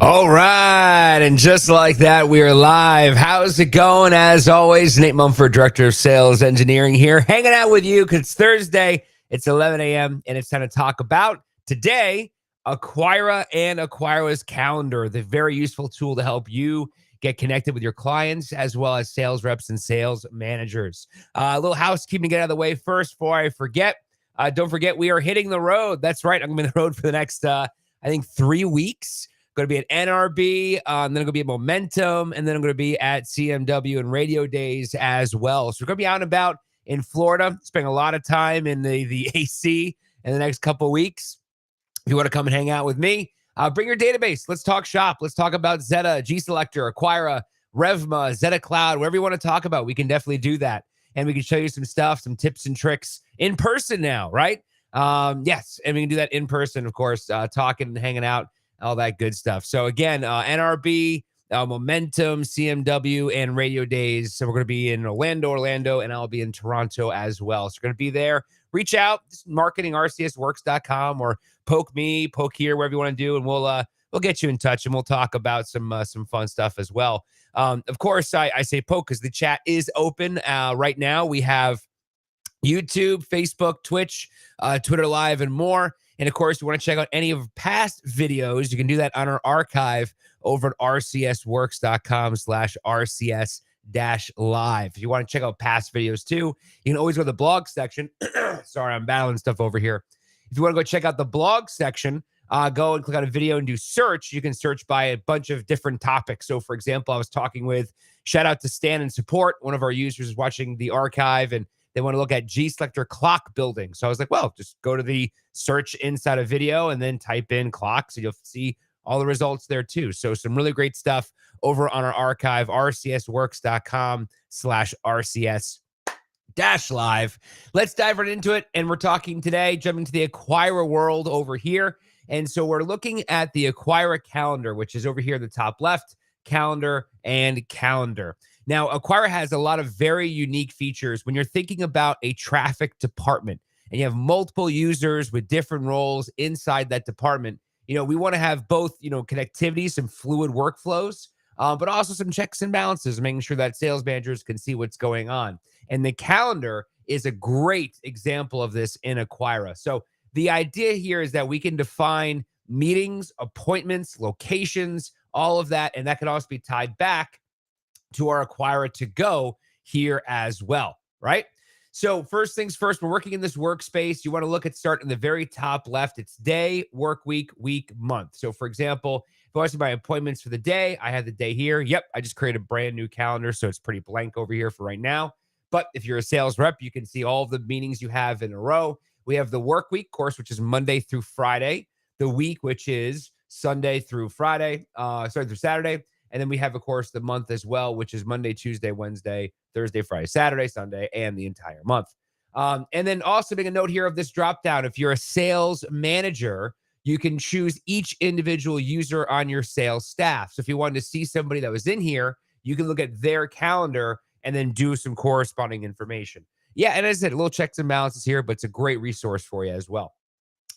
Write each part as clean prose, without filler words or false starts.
All right, and just like that, we are live. How's it going? As always, Nate Mumford, Director of Sales Engineering here, hanging out with you because it's Thursday, it's 11 a.m., and it's time to talk about today, Aquira and Aquira's calendar, the very useful tool to help you get connected with your clients as well as sales reps and sales managers. A little housekeeping to get out of the way first before I forget. Don't forget, we are hitting the road. That's right. I'm going to be on the road for the next, I think, 3 weeks. Going to be at NRB, then I'm going to be at Momentum, and then I'm going to be at CMW and Radio Days as well. So we're going to be out and about in Florida, spending a lot of time in the AC in the next couple of weeks. If you want to come and hang out with me, bring your database. Let's talk shop. Let's talk about Zeta, G-Selector, Aquira, Revma, Zeta Cloud, whatever you want to talk about. We can definitely do that. And we can show you some stuff, some tips and tricks in person now, right? Yes, and we can do that in person, of course, talking and hanging out, all that good stuff. So again, NRB, Momentum, CMW, and Radio Days. So we're going to be in Orlando, and I'll be in Toronto as well. So we're going to be there. Reach out, marketingrcsworks.com, or poke me, poke here, wherever you want to do, and we'll get you in touch, and we'll talk about some fun stuff as well. Of course, I say poke because the chat is open right now. We have YouTube, Facebook, Twitch, Twitter Live, and more. And of course, you want to check out any of past videos, you can do that on our archive over at rcsworks.com/RCS-live. If you want to check out past videos too, you can always go to the blog section. Sorry, I'm battling stuff over here. If you want to go check out the blog section, go and click on a video and do search. You can search by a bunch of different topics. So for example, I was talking with, shout out to Stan and Support. One of our users is watching the archive, and they want to look at G-Selector clock building. So I was like, well, just go to the search inside a video and then type in clock. So you'll see all the results there too. So some really great stuff over on our archive, rcsworks.com/RCS-live. Let's dive right into it. And we're talking today, jumping to the Aquira world over here. And so we're looking at the Aquira calendar, which is over here at the top left, calendar and calendar. Now, Aquira has a lot of very unique features when you're thinking about a traffic department and you have multiple users with different roles inside that department. You know, we want to have both, connectivity, some fluid workflows, but also some checks and balances, making sure that sales managers can see what's going on. And the calendar is a great example of this in Aquira. So the idea here is that we can define meetings, appointments, locations, all of that, and that can also be tied back to our Aquira to go here as well, right? So first things first, we're working in this workspace. You want to look at start in the very top left. It's day, work week, month. So for example, if I want to see my appointments for the day, I have the day here. Yep, I just created a brand new calendar, so it's pretty blank over here for right now. But if you're a sales rep, you can see all of the meetings you have in a row. We have the work week course, which is Monday through Friday. The week, which is Sunday through Saturday. And then we have, of course, the month as well, which is Monday, Tuesday, Wednesday, Thursday, Friday, Saturday, Sunday, and the entire month. And then also make a note here of this drop down. If you're a sales manager, you can choose each individual user on your sales staff. So if you wanted to see somebody that was in here, you can look at their calendar and then do some corresponding information. Yeah, and as I said, a little checks and balances here, but it's a great resource for you as well.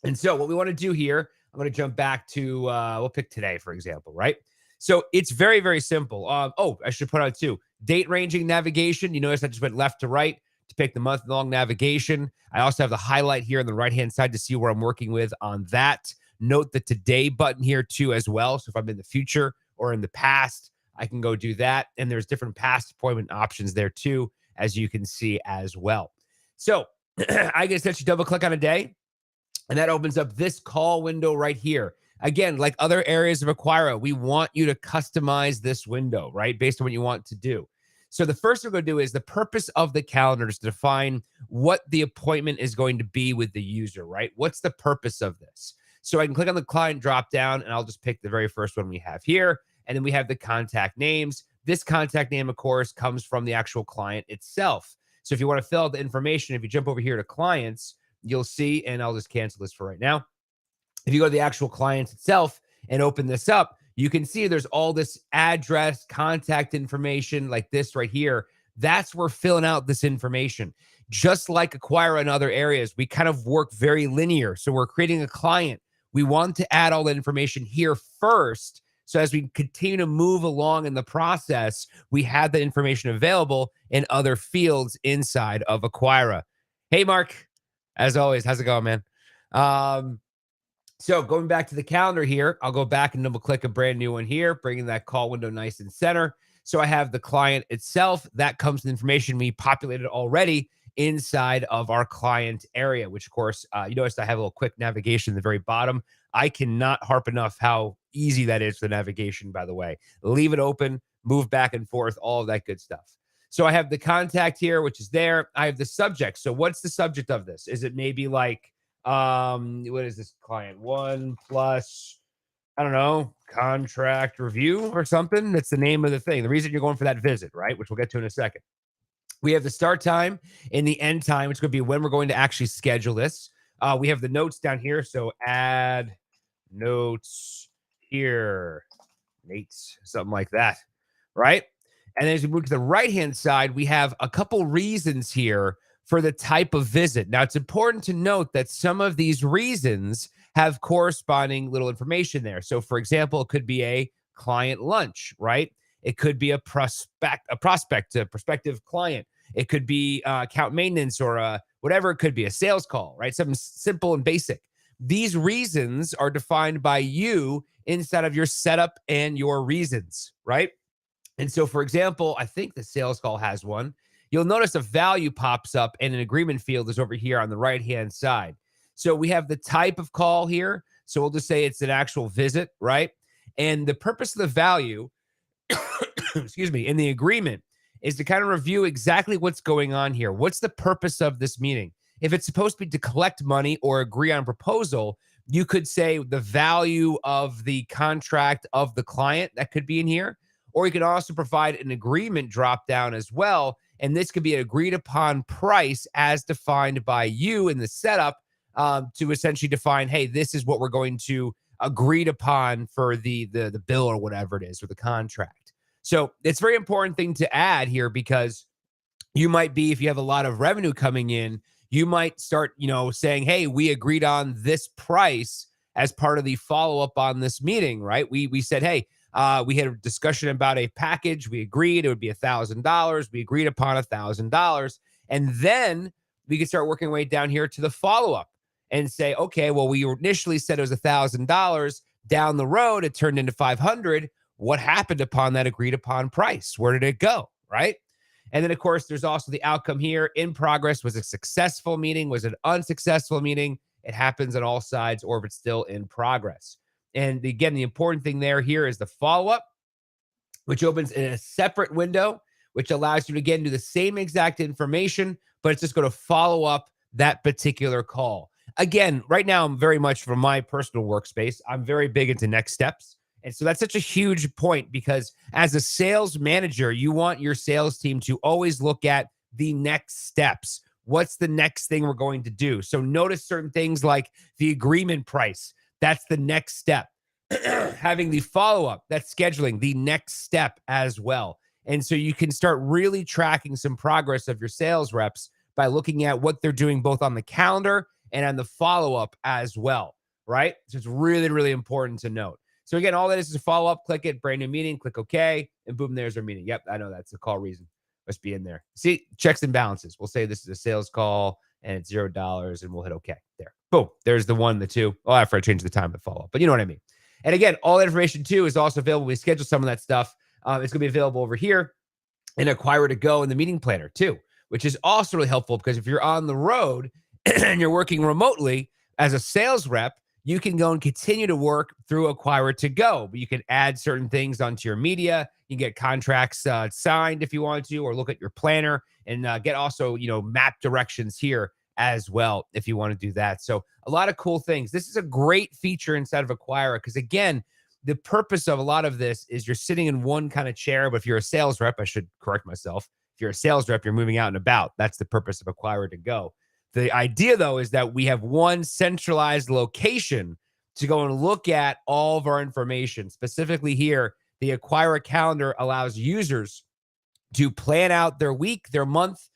And so what we want to do here, I'm going to jump back to, we'll pick today, for example, right? So it's very, very simple. I should put out too, date ranging navigation. You notice I just went left to right to pick the month-long navigation. I also have the highlight here on the right-hand side to see where I'm working with on that. Note the today button here too as well. So if I'm in the future or in the past, I can go do that. And there's different past appointment options there too, as you can see as well. So I can essentially double click on a day, and that opens up this call window right here. Again, like other areas of Aquira, we want you to customize this window, right? Based on what you want to do. So the first thing we're going to do is the purpose of the calendar is to define what the appointment is going to be with the user, right? What's the purpose of this? So I can click on the client drop down, and I'll just pick the very first one we have here. And then we have the contact names. This contact name, of course, comes from the actual client itself. So if you want to fill out the information, if you jump over here to clients, you'll see, and I'll just cancel this for right now. If you go to the actual client itself and open this up, you can see there's all this address, contact information like this right here. That's where filling out this information. Just like Aquira and other areas, we kind of work very linear. So we're creating a client. We want to add all that information here first So as we continue to move along in the process, we have that information available in other fields inside of Aquira. Hey, Mark, as always, how's it going, man? Um, so going back to the calendar here, I'll go back and double click a brand new one here, bringing that call window nice and center. So I have the client itself. That comes with information we populated already inside of our client area, which of course, you notice I have a little quick navigation at the very bottom. I cannot harp enough how easy that is for navigation, by the way. Leave it open, move back and forth, all of that good stuff. So I have the contact here, which is there. I have the subject. So what's the subject of this? Is it maybe like, what is this client? One plus, I don't know, contract review or something? That's the name of the thing. The reason you're going for that visit, right? Which we'll get to in a second. We have the start time and the end time, which could be when we're going to actually schedule this. We have the notes down here. So add notes here, Nate's, something like that, right? And then as we move to the right-hand side, we have a couple reasons here for the type of visit. Now, it's important to note that some of these reasons have corresponding little information there. So, for example, it could be a client lunch, right? It could be a prospective client. It could be account maintenance or whatever it could be, a sales call, right? Something simple and basic. These reasons are defined by you inside of your setup and your reasons, right? And so, for example, I think the sales call has one. You'll notice a value pops up and an agreement field is over here on the right-hand side. So we have the type of call here. So we'll just say it's an actual visit, right? And the purpose of the value, excuse me, in the agreement is to kind of review exactly what's going on here. What's the purpose of this meeting? If it's supposed to be to collect money or agree on a proposal, you could say the value of the contract of the client that could be in here. Or you can also provide an agreement drop down as well. And this could be an agreed upon price as defined by you in the setup to essentially define, hey, this is what we're going to agreed upon for the bill or whatever it is, or the contract. So it's a very important thing to add here, because you might be, if you have a lot of revenue coming in, you might start, saying, hey, we agreed on this price as part of the follow-up on this meeting, right? We said, hey, we had a discussion about a package. We agreed it would be $1,000. We agreed upon $1,000. And then we could start working our way down here to the follow-up and say, okay, well, we initially said it was $1,000. Down the road, it turned into $500. What happened upon that agreed upon price? Where did it go, right? And then, of course, there's also the outcome here. In progress, was a successful meeting? Was it an unsuccessful meeting? It happens on all sides, or if it's still in progress. And again, the important thing here is the follow-up, which opens in a separate window, which allows you to, again, do the same exact information, but it's just going to follow up that particular call. Again, right now, I'm very much, from my personal workspace, I'm very big into next steps. And so that's such a huge point, because as a sales manager, you want your sales team to always look at the next steps. What's the next thing we're going to do? So notice certain things like the agreement price. That's the next step. Having the follow-up, that's scheduling, the next step as well. And so you can start really tracking some progress of your sales reps by looking at what they're doing both on the calendar and on the follow-up as well, right? So it's really, really important to note. So again, all that is a follow-up. Click it, brand new meeting, click OK, and boom, there's our meeting. Yep, I know that's the call reason. Must be in there. See, checks and balances. We'll say this is a sales call and it's $0, and we'll hit OK there. Boom, there's the one, the two. Oh, after I change the time to follow up, but you know what I mean. And again, all that information too is also available. We schedule some of that stuff. It's going to be available over here in Aquira to Go in the meeting planner too, which is also really helpful, because if you're on the road and you're working remotely as a sales rep, you can go and continue to work through Aquira to Go, but you can add certain things onto your media. You can get contracts signed if you want to, or look at your planner and get also, map directions here as well if you want to do that. So a lot of cool things. This is a great feature inside of Aquira, because again, the purpose of a lot of this is you're sitting in one kind of chair, but if you're a sales rep, I should correct myself. If you're a sales rep, you're moving out and about. That's the purpose of Aquira to Go. The idea, though, is that we have one centralized location to go and look at all of our information. Specifically here, the Aquira calendar allows users to plan out their week, their month,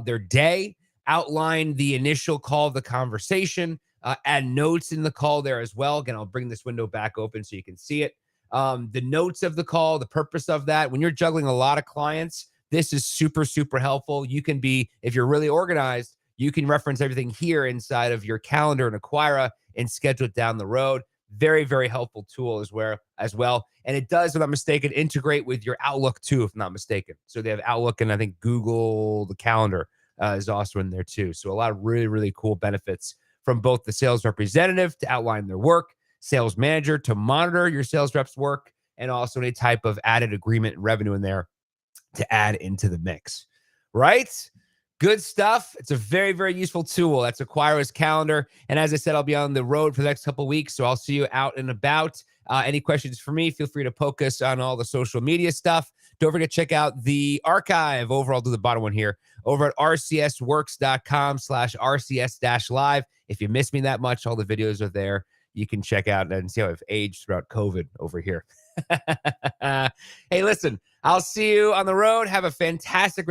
their day, outline the initial call of the conversation, add notes in the call there as well. Again, I'll bring this window back open so you can see it. the notes of the call, the purpose of that. When you're juggling a lot of clients, this is super, super helpful. You can be, if you're really organized, you can reference everything here inside of your calendar in Aquira and schedule it down the road. Very, very helpful tool as well. And it does, if I'm not mistaken, integrate with your Outlook too, if I'm not mistaken. So they have Outlook, and I think Google, the calendar is also in there too. So a lot of really, really cool benefits from both the sales representative to outline their work, sales manager to monitor your sales reps' work, and also any type of added agreement and revenue in there to add into the mix, right? Good stuff. It's a very, very useful tool. That's Aquira's calendar. And as I said, I'll be on the road for the next couple of weeks, so I'll see you out and about. Any questions for me, feel free to poke us on all the social media stuff. Don't forget to check out the archive over. I'll do the bottom one here over at rcsworks.com/rcs-live. If you miss me that much, all the videos are there. You can check out and see how I've aged throughout COVID over here. Hey, listen, I'll see you on the road. Have a fantastic